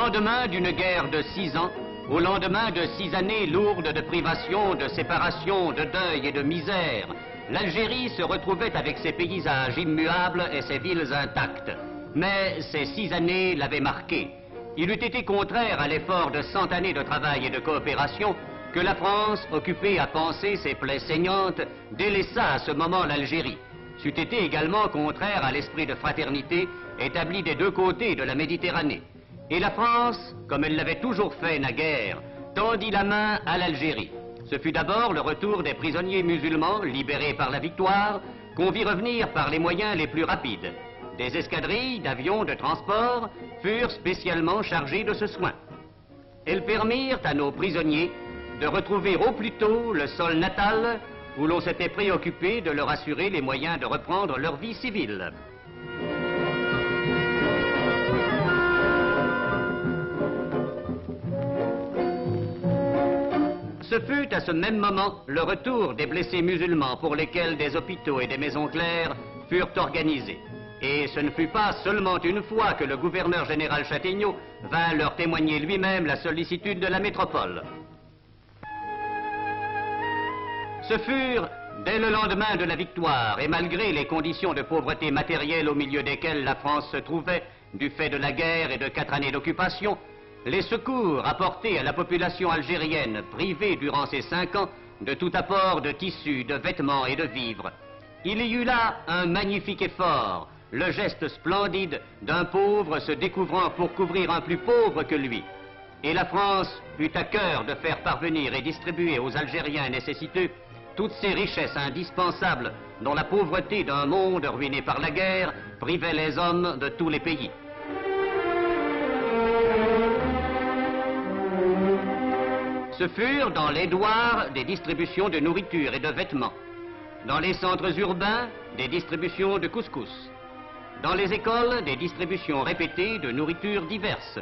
lendemain d'une guerre de 6 ans, au lendemain de 6 années lourdes de privations, de séparations, de deuil et de misère, l'Algérie se retrouvait avec ses paysages immuables et ses villes intactes. Mais ces 6 années l'avaient marquée. Il eût été contraire à l'effort de 100 années de travail et de coopération que la France, occupée à panser ses plaies saignantes, délaissa à ce moment l'Algérie. C'eût été également contraire à l'esprit de fraternité établi des deux côtés de la Méditerranée. Et la France, comme elle l'avait toujours fait naguère, tendit la main à l'Algérie. Ce fut d'abord le retour des prisonniers musulmans libérés par la victoire, qu'on vit revenir par les moyens les plus rapides. Des escadrilles d'avions de transport furent spécialement chargées de ce soin. Elles permirent à nos prisonniers de retrouver au plus tôt le sol natal où l'on s'était préoccupé de leur assurer les moyens de reprendre leur vie civile. Ce fut à ce même moment le retour des blessés musulmans pour lesquels des hôpitaux et des maisons claires furent organisés. Et ce ne fut pas seulement une fois que le gouverneur général Châtaigneau vint leur témoigner lui-même la sollicitude de la métropole. Ce furent, dès le lendemain de la victoire, et malgré les conditions de pauvreté matérielle au milieu desquelles la France se trouvait, du fait de la guerre et de 4 années d'occupation, les secours apportés à la population algérienne, privée durant ces 5 ans de tout apport de tissus, de vêtements et de vivres. Il y eut là un magnifique effort, le geste splendide d'un pauvre se découvrant pour couvrir un plus pauvre que lui. Et la France eut à cœur de faire parvenir et distribuer aux Algériens nécessiteux toutes ces richesses indispensables dont la pauvreté d'un monde ruiné par la guerre privait les hommes de tous les pays. Ce furent dans les douars des distributions de nourriture et de vêtements, dans les centres urbains des distributions de couscous, dans les écoles des distributions répétées de nourritures diverses.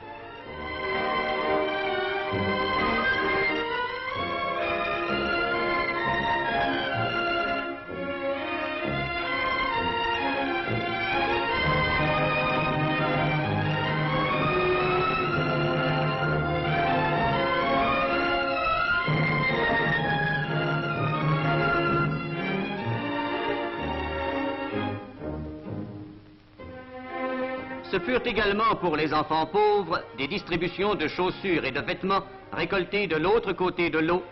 Ce furent également pour les enfants pauvres des distributions de chaussures et de vêtements récoltés de l'autre côté de l'eau,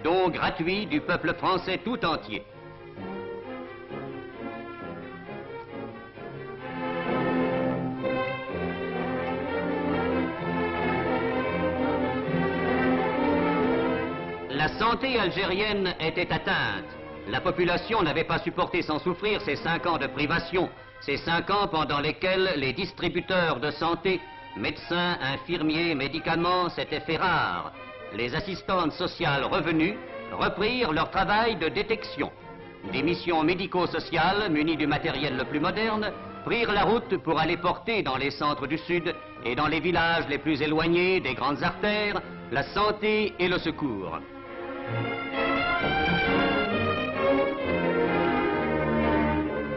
dons gratuits du peuple français tout entier. La santé algérienne était atteinte. La population n'avait pas supporté sans souffrir ces 5 ans de privation, ces 5 ans pendant lesquels les distributeurs de santé, médecins, infirmiers, médicaments s'étaient fait rares. Les assistantes sociales revenues reprirent leur travail de détection. Des missions médico-sociales, munies du matériel le plus moderne, prirent la route pour aller porter dans les centres du Sud et dans les villages les plus éloignés des grandes artères la santé et le secours.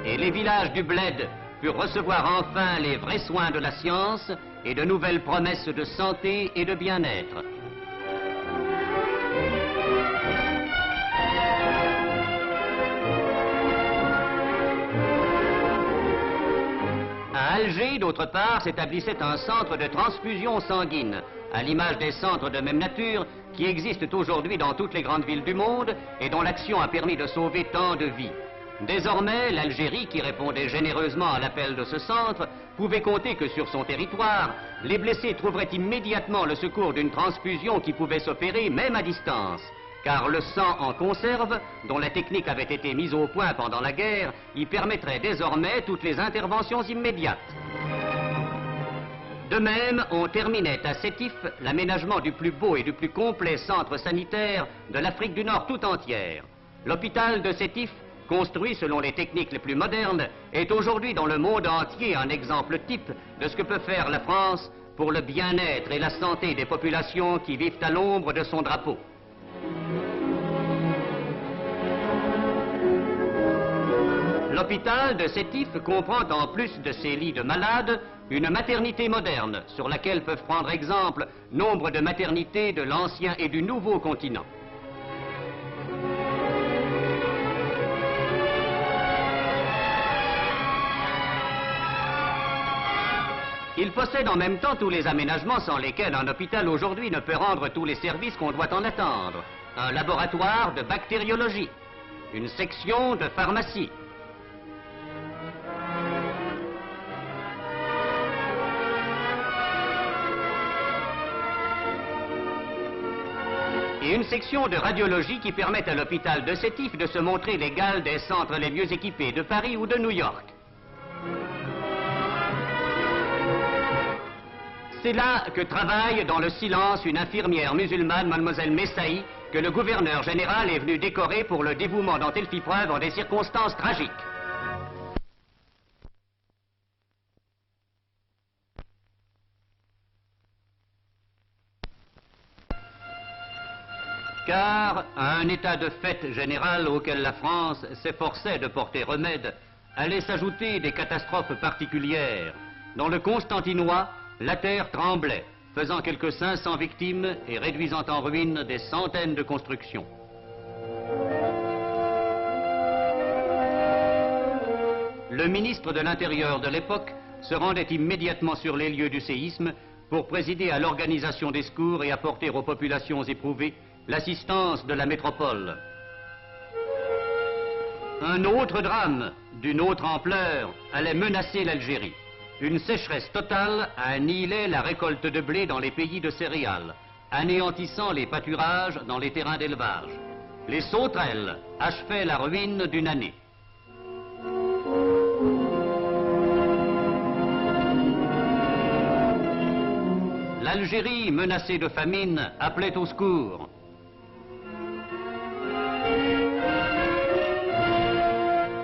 Et les villages du Bled purent recevoir enfin les vrais soins de la science et de nouvelles promesses de santé et de bien-être. À Alger, d'autre part, s'établissait un centre de transfusion sanguine, à l'image des centres de même nature qui existent aujourd'hui dans toutes les grandes villes du monde et dont l'action a permis de sauver tant de vies. Désormais, l'Algérie, qui répondait généreusement à l'appel de ce centre, pouvait compter que sur son territoire, les blessés trouveraient immédiatement le secours d'une transfusion qui pouvait s'opérer même à distance. Car le sang en conserve, dont la technique avait été mise au point pendant la guerre, y permettrait désormais toutes les interventions immédiates. De même, on terminait à Sétif l'aménagement du plus beau et du plus complet centre sanitaire de l'Afrique du Nord tout entière. L'hôpital de Sétif, construit selon les techniques les plus modernes, est aujourd'hui dans le monde entier un exemple type de ce que peut faire la France pour le bien-être et la santé des populations qui vivent à l'ombre de son drapeau. L'hôpital de Sétif comprend en plus de ses lits de malades Une maternité moderne sur laquelle peuvent prendre exemple nombre de maternités de l'ancien et du nouveau continent. Il possède en même temps tous les aménagements sans lesquels un hôpital aujourd'hui ne peut rendre tous les services qu'on doit en attendre. Un laboratoire de bactériologie, une section de pharmacie, et une section de radiologie qui permet à l'hôpital de Sétif de se montrer l'égal des centres les mieux équipés de Paris ou de New York. C'est là que travaille dans le silence une infirmière musulmane, mademoiselle Messaï, que le gouverneur général est venu décorer pour le dévouement dont elle fit preuve en des circonstances tragiques. Car à un état de fait général auquel la France s'efforçait de porter remède, allaient s'ajouter des catastrophes particulières. Dans le Constantinois, la terre tremblait, faisant quelques 500 victimes et réduisant en ruine des centaines de constructions. Le ministre de l'Intérieur de l'époque se rendait immédiatement sur les lieux du séisme pour présider à l'organisation des secours et apporter aux populations éprouvées l'assistance de la métropole. Un autre drame, d'une autre ampleur, allait menacer l'Algérie. Une sécheresse totale annihilait la récolte de blé dans les pays de céréales, anéantissant les pâturages dans les terrains d'élevage. Les sauterelles achevaient la ruine d'une année. L'Algérie, menacée de famine, appelait au secours.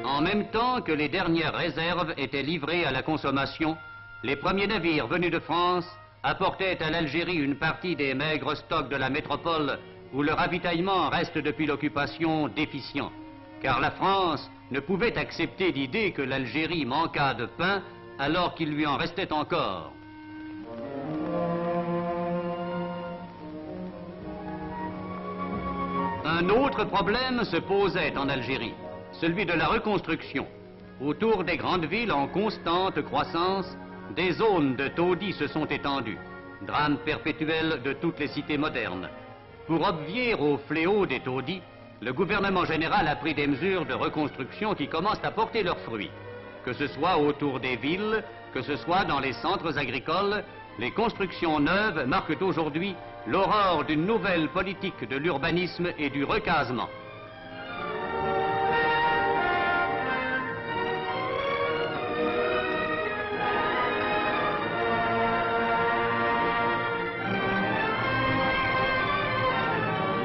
En même temps que les dernières réserves étaient livrées à la consommation, les premiers navires venus de France apportaient à l'Algérie une partie des maigres stocks de la métropole où le ravitaillement reste depuis l'occupation déficient. Car la France ne pouvait accepter l'idée que l'Algérie manquât de pain alors qu'il lui en restait encore. Un autre problème se posait en Algérie, celui de la reconstruction. Autour des grandes villes en constante croissance, des zones de taudis se sont étendues, drame perpétuel de toutes les cités modernes. Pour obvier au fléau des taudis, le gouvernement général a pris des mesures de reconstruction qui commencent à porter leurs fruits. Que ce soit autour des villes, que ce soit dans les centres agricoles, les constructions neuves marquent aujourd'hui l'aurore d'une nouvelle politique de l'urbanisme et du recasement.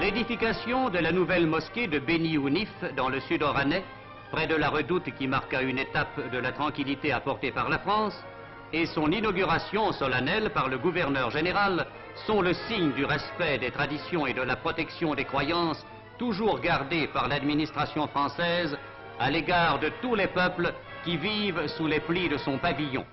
L'édification de la nouvelle mosquée de Beni Ounif dans le sud oranais, près de la redoute qui marqua une étape de la tranquillité apportée par la France, et son inauguration solennelle par le gouverneur général sont le signe du respect des traditions et de la protection des croyances toujours gardées par l'administration française à l'égard de tous les peuples qui vivent sous les plis de son pavillon.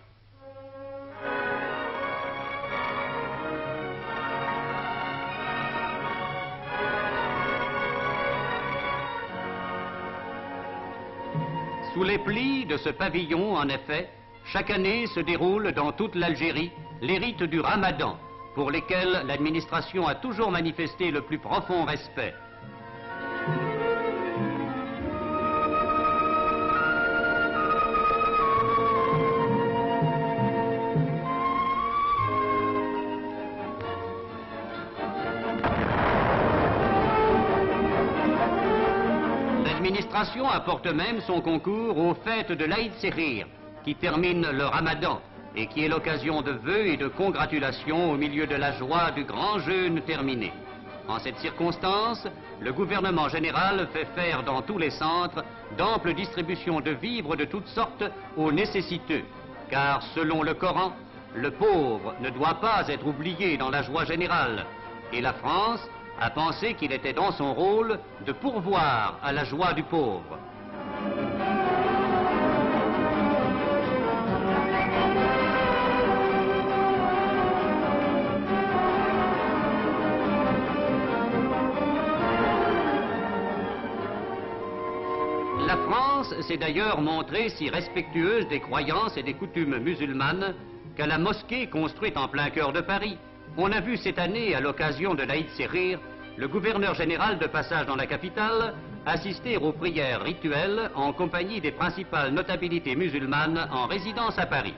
Sous les plis de ce pavillon, en effet, chaque année se déroule dans toute l'Algérie les rites du Ramadan, pour lesquels l'administration a toujours manifesté le plus profond respect. L'administration apporte même son concours aux fêtes de l'Aïd Séhir, qui termine le Ramadan et qui est l'occasion de vœux et de congratulations au milieu de la joie du grand jeûne terminé. En cette circonstance, le gouvernement général fait faire dans tous les centres d'amples distributions de vivres de toutes sortes aux nécessiteux, car selon le Coran, le pauvre ne doit pas être oublié dans la joie générale, et la France a pensé qu'il était dans son rôle de pourvoir à la joie du pauvre. La France s'est d'ailleurs montrée si respectueuse des croyances et des coutumes musulmanes qu'à la mosquée construite en plein cœur de Paris, on a vu cette année, à l'occasion de l'Aïd Sérir, le gouverneur général de passage dans la capitale assister aux prières rituelles en compagnie des principales notabilités musulmanes en résidence à Paris.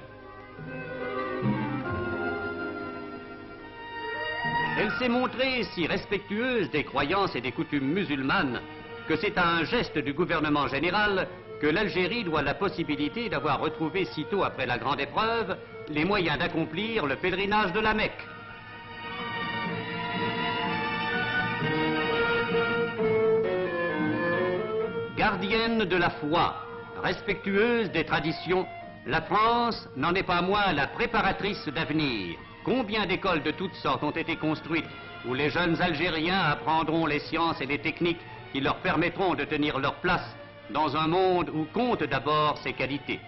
Elle s'est montrée si respectueuse des croyances et des coutumes musulmanes que c'est à un geste du gouvernement général que l'Algérie doit la possibilité d'avoir retrouvé sitôt après la grande épreuve les moyens d'accomplir le pèlerinage de la Mecque. Gardienne de la foi, respectueuse des traditions, la France n'en est pas moins la préparatrice d'avenir. Combien d'écoles de toutes sortes ont été construites où les jeunes Algériens apprendront les sciences et les techniques qui leur permettront de tenir leur place dans un monde où comptent d'abord ses qualités.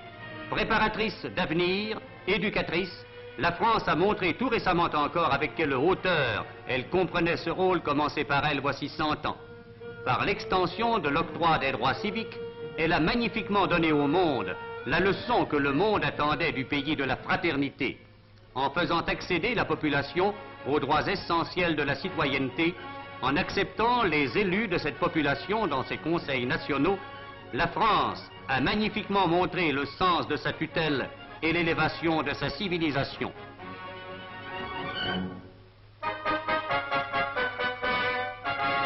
Préparatrice d'avenir, éducatrice, la France a montré tout récemment encore avec quelle hauteur elle comprenait ce rôle commencé par elle voici 100 ans. Par l'extension de l'octroi des droits civiques, elle a magnifiquement donné au monde la leçon que le monde attendait du pays de la fraternité, en faisant accéder la population aux droits essentiels de la citoyenneté, en acceptant les élus de cette population dans ses conseils nationaux. La France a magnifiquement montré le sens de sa tutelle et l'élévation de sa civilisation.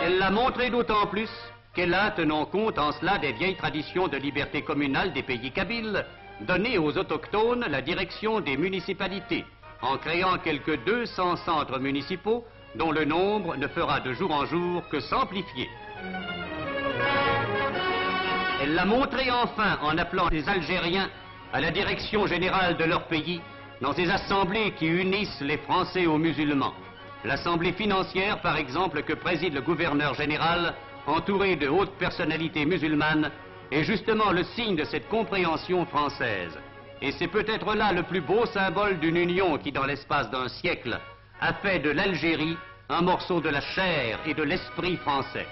Elle l'a montré d'autant plus qu'elle a, tenant compte en cela des vieilles traditions de liberté communale des pays kabyles, donné aux autochtones la direction des municipalités, en créant quelques 200 centres municipaux dont le nombre ne fera de jour en jour que s'amplifier. Elle l'a montré enfin en appelant les Algériens à la direction générale de leur pays dans ces assemblées qui unissent les Français aux musulmans. L'assemblée financière, par exemple, que préside le gouverneur général, entouré de hautes personnalités musulmanes, est justement le signe de cette compréhension française. Et c'est peut-être là le plus beau symbole d'une union qui, dans l'espace d'un siècle, a fait de l'Algérie un morceau de la chair et de l'esprit français.